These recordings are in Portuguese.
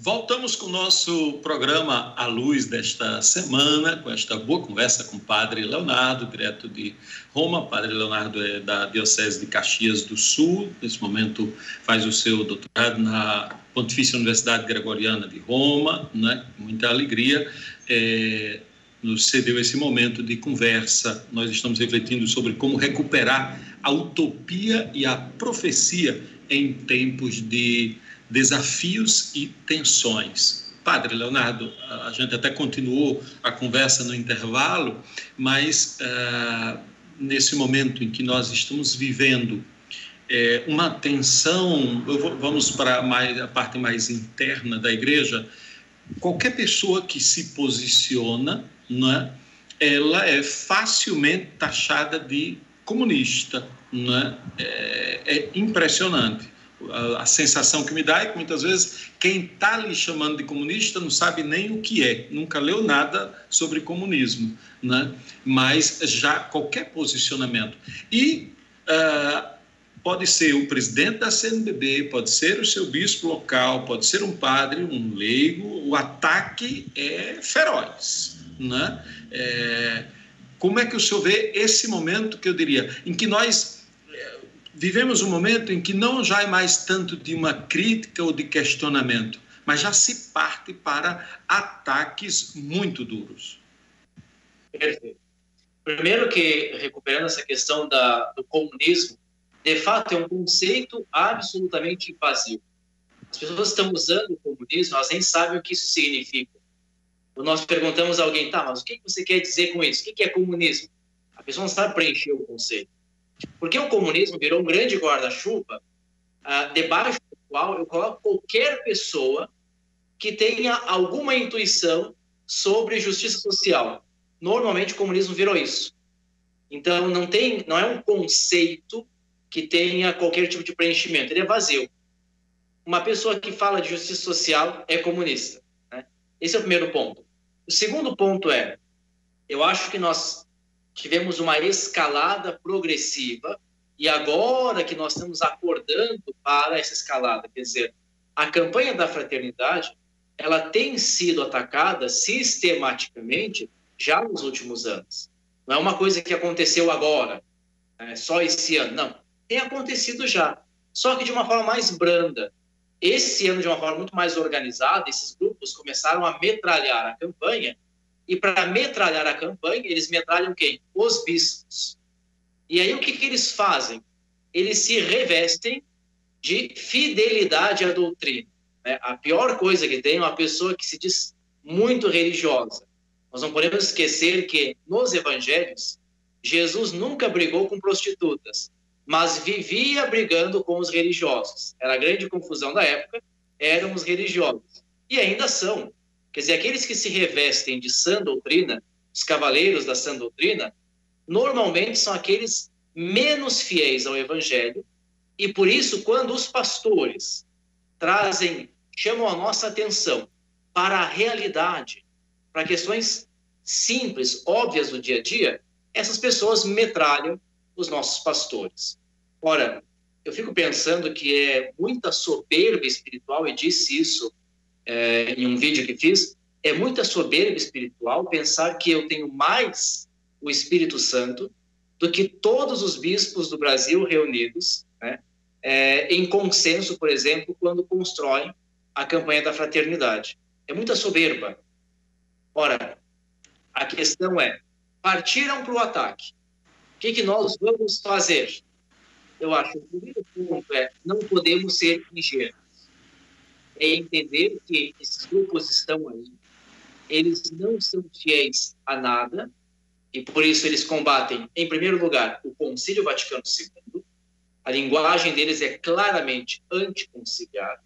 Voltamos com o nosso programa à luz desta semana, com esta boa conversa com o Padre Leonardo, direto de Roma. Padre Leonardo é da Diocese de Caxias do Sul, nesse momento faz o seu doutorado na Pontifícia Universidade Gregoriana de Roma, né? Muita alegria. Nos cedeu esse momento de conversa. Nós estamos refletindo sobre como recuperar a utopia e a profecia em tempos de desafios e tensões. Padre Leonardo, a gente até continuou a conversa no intervalo, mas nesse momento em que nós estamos vivendo uma tensão, vamos para a parte mais interna da igreja, qualquer pessoa que se posiciona, né, ela é facilmente taxada de comunista, né? É impressionante. A sensação que me dá é que muitas vezes quem está lhe chamando de comunista não sabe nem o que é, nunca leu nada sobre comunismo, né? Mas já qualquer posicionamento. E pode ser o presidente da CNBB, pode ser o seu bispo local, pode ser um padre, um leigo, o ataque é feroz, né? Como é que o senhor vê esse momento que eu diria, em que nós vivemos um momento em que não já é mais tanto de uma crítica ou de questionamento, mas já se parte para ataques muito duros? Perfeito. Primeiro que, recuperando essa questão do comunismo, de fato é um conceito absolutamente vazio. As pessoas estão usando o comunismo, elas nem sabem o que isso significa. Quando nós perguntamos a alguém, tá, mas o que você quer dizer com isso? O que é comunismo? A pessoa não sabe preencher o conceito. Porque o comunismo virou um grande guarda-chuva, debaixo do qual eu coloco qualquer pessoa que tenha alguma intuição sobre justiça social. Normalmente o comunismo virou isso. Então não é um conceito que tenha qualquer tipo de preenchimento, ele é vazio. Uma pessoa que fala de justiça social é comunista, né? Esse é o primeiro ponto. O segundo ponto eu acho que nós tivemos uma escalada progressiva e agora que nós estamos acordando para essa escalada, quer dizer, a campanha da fraternidade, ela tem sido atacada sistematicamente já nos últimos anos. Não é uma coisa que aconteceu agora, só esse ano, não. Tem acontecido já, só que de uma forma mais branda. Esse ano, de uma forma muito mais organizada, esses grupos começaram a metralhar a campanha. E para metralhar a campanha, eles metralham quem? Os bispos. E aí o que eles fazem? Eles se revestem de fidelidade à doutrina. A pior coisa que tem é uma pessoa que se diz muito religiosa. Nós não podemos esquecer que nos evangelhos, Jesus nunca brigou com prostitutas, mas vivia brigando com os religiosos. Era a grande confusão da época, eram os religiosos. E ainda são. Quer dizer, aqueles que se revestem de sã doutrina, os cavaleiros da sã doutrina, normalmente são aqueles menos fiéis ao evangelho, e por isso, quando os pastores chamam a nossa atenção para a realidade, para questões simples, óbvias do dia a dia, essas pessoas metralham os nossos pastores. Ora, eu fico pensando que é muita soberba espiritual, e disse isso em um vídeo que fiz, é muita soberba espiritual pensar que eu tenho mais o Espírito Santo do que todos os bispos do Brasil reunidos, né, em consenso, por exemplo, quando constroem a campanha da fraternidade. É muita soberba. Ora, a questão partiram para o ataque. O que nós vamos fazer? Eu acho que o primeiro ponto não podemos ser ingênuos. É entender que esses grupos estão aí, eles não são fiéis a nada, e por isso eles combatem, em primeiro lugar, o Concílio Vaticano II. A linguagem deles é claramente anticonciliar.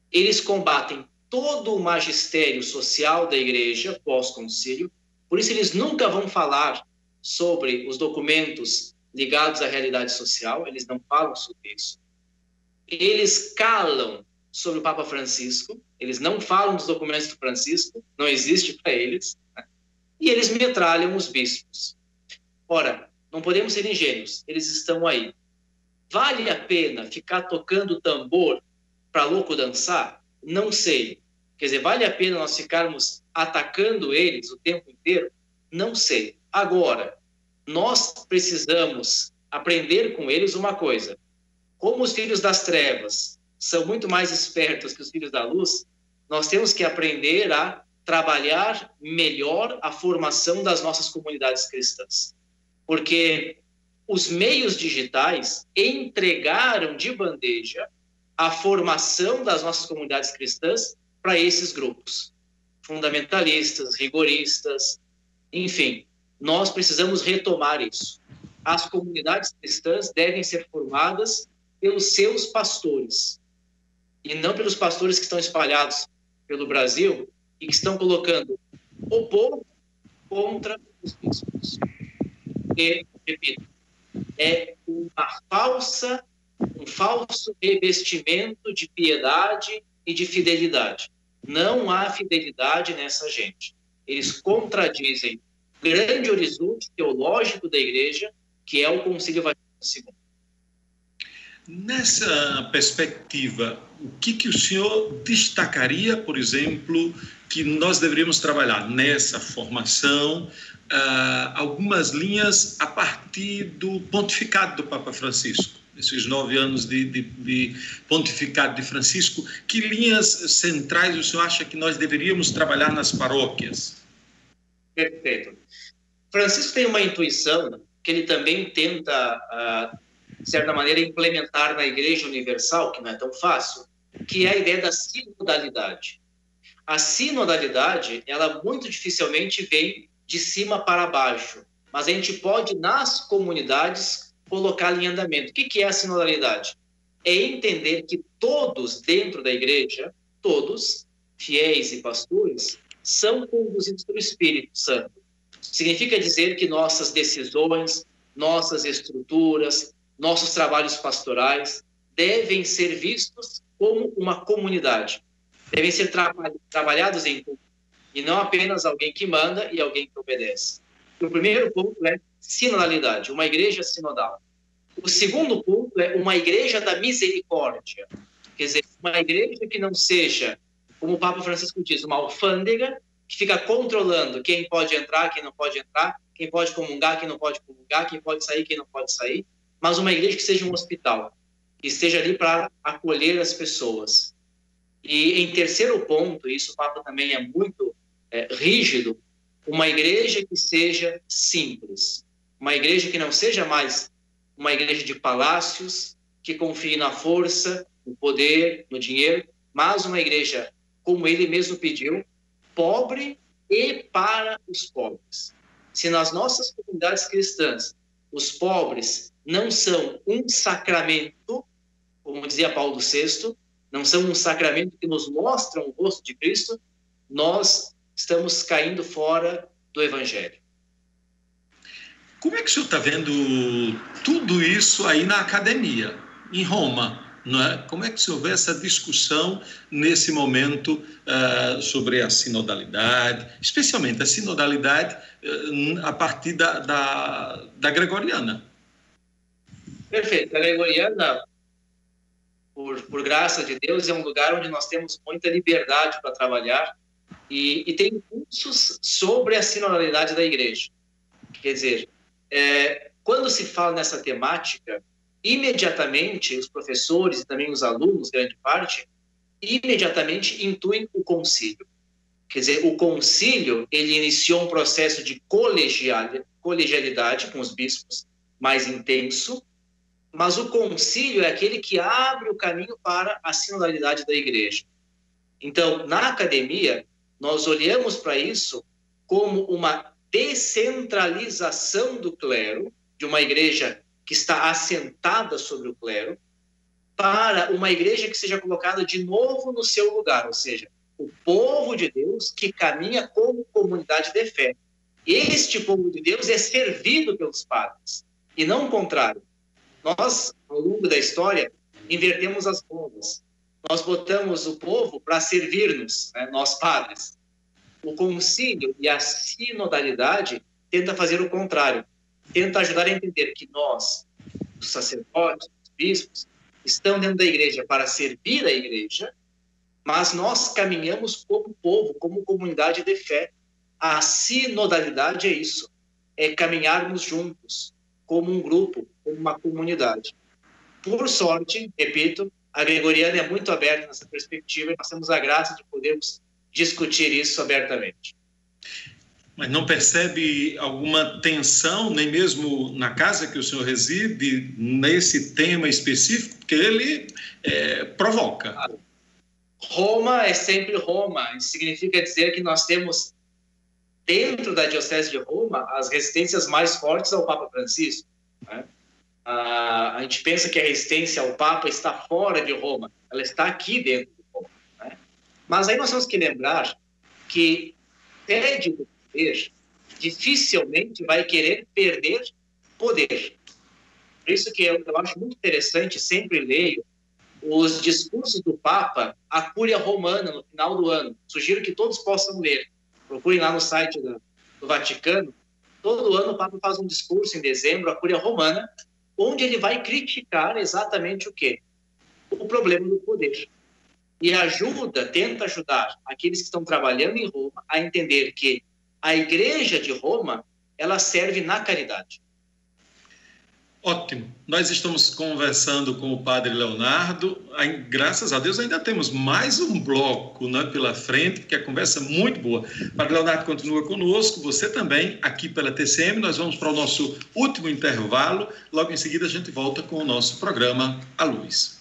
Eles combatem todo o magistério social da Igreja pós-concílio, por isso eles nunca vão falar sobre os documentos ligados à realidade social, eles não falam sobre isso. Eles calam sobre o Papa Francisco, eles não falam dos documentos do Francisco, não existe para eles, né? E eles metralham os bispos. Ora, não podemos ser ingênuos, eles estão aí. Vale a pena ficar tocando tambor para louco dançar? Não sei. Quer dizer, vale a pena nós ficarmos atacando eles o tempo inteiro? Não sei. Agora, nós precisamos aprender com eles uma coisa. Como os filhos das trevas são muito mais espertos que os filhos da luz, nós temos que aprender a trabalhar melhor a formação das nossas comunidades cristãs. Porque os meios digitais entregaram de bandeja a formação das nossas comunidades cristãs para esses grupos, fundamentalistas, rigoristas, enfim, nós precisamos retomar isso. As comunidades cristãs devem ser formadas pelos seus pastores, e não pelos pastores que estão espalhados pelo Brasil e que estão colocando o povo contra os bispos. E, repito, é um falso revestimento de piedade e de fidelidade. Não há fidelidade nessa gente. Eles contradizem o grande horizonte teológico da Igreja, que é o Concílio Vaticano II. Nessa perspectiva, o que o senhor destacaria, por exemplo, que nós deveríamos trabalhar nessa formação, algumas linhas a partir do pontificado do Papa Francisco? Esses 9 anos de pontificado de Francisco, que linhas centrais o senhor acha que nós deveríamos trabalhar nas paróquias? Perfeito. Francisco tem uma intuição que ele também tenta, de certa maneira, implementar na Igreja Universal, que não é tão fácil, que é a ideia da sinodalidade. A sinodalidade, ela muito dificilmente vem de cima para baixo, mas a gente pode, nas comunidades, colocá-la em andamento. O que é a sinodalidade? É entender que todos dentro da igreja, todos, fiéis e pastores, são conduzidos pelo Espírito Santo. Significa dizer que nossas decisões, nossas estruturas, nossos trabalhos pastorais devem ser vistos como uma comunidade. Devem ser trabalhados em comum, e não apenas alguém que manda e alguém que obedece. O primeiro ponto é sinodalidade, uma igreja sinodal. O segundo ponto é uma igreja da misericórdia. Quer dizer, uma igreja que não seja, como o Papa Francisco diz, uma alfândega, que fica controlando quem pode entrar, quem não pode entrar, quem pode comungar, quem não pode comungar, quem pode sair, quem não pode sair, mas uma igreja que seja um hospital, que esteja ali para acolher as pessoas. E em terceiro ponto, isso o Papa também é muito rígido, uma igreja que seja simples, uma igreja que não seja mais uma igreja de palácios, que confie na força, no poder, no dinheiro, mas uma igreja, como ele mesmo pediu, pobre e para os pobres. Se nas nossas comunidades cristãs os pobres não são um sacramento, como dizia Paulo VI, não são um sacramento que nos mostram o rosto de Cristo, nós estamos caindo fora do Evangelho. Como é que o senhor está vendo tudo isso aí na academia, em Roma? Não é? Como é que o senhor vê essa discussão nesse momento sobre a sinodalidade, especialmente a sinodalidade a partir da gregoriana? Perfeito. A gregoriana, por graça de Deus, é um lugar onde nós temos muita liberdade para trabalhar e tem cursos sobre a sinodalidade da igreja. Quer dizer, quando se fala nessa temática, imediatamente os professores e também os alunos, grande parte, imediatamente intuem o concílio. Quer dizer, o concílio, ele iniciou um processo de colegialidade com os bispos, mais intenso, mas o concílio é aquele que abre o caminho para a sinodalidade da igreja. Então, na academia, nós olhamos para isso como uma descentralização do clero, de uma igreja que está assentada sobre o clero, para uma igreja que seja colocada de novo no seu lugar, ou seja, o povo de Deus que caminha como comunidade de fé. Este povo de Deus é servido pelos padres, e não o contrário. Nós, ao longo da história, invertemos as rodas. Nós botamos o povo para servir-nos, né, nós padres. O concílio e a sinodalidade tenta fazer o contrário. Tenta ajudar a entender que nós, os sacerdotes, os bispos, estão dentro da igreja para servir a igreja mas nós caminhamos como povo, como comunidade de fé. A sinodalidade é isso, é caminharmos juntos, como um grupo, como uma comunidade. Por sorte, repito, a Gregoriana é muito aberta nessa perspectiva e nós temos a graça de podermos discutir isso abertamente. Mas não percebe alguma tensão, nem mesmo na casa que o senhor reside, nesse tema específico? Porque ele provoca. Claro. Roma é sempre Roma. Isso significa dizer que nós temos, dentro da Diocese de Roma, as resistências mais fortes ao Papa Francisco, né? A gente pensa que a resistência ao Papa está fora de Roma, ela está aqui dentro de Roma, né? Mas aí nós temos que lembrar que pede do poder dificilmente vai querer perder poder. Por isso que eu acho muito interessante, sempre leio os discursos do Papa à Cúria Romana no final do ano. Sugiro que todos possam ler. Procurem lá no site do Vaticano. Todo ano o Papa faz um discurso em dezembro à Cúria Romana, onde ele vai criticar exatamente o quê? O problema do poder. E tenta ajudar aqueles que estão trabalhando em Roma a entender que a Igreja de Roma, ela serve na caridade. Ótimo. Nós estamos conversando com o Padre Leonardo. Graças a Deus ainda temos mais um bloco, né, pela frente, porque a conversa é muito boa. Padre Leonardo continua conosco, você também, aqui pela TCM. Nós vamos para o nosso último intervalo. Logo em seguida a gente volta com o nosso programa A Luz.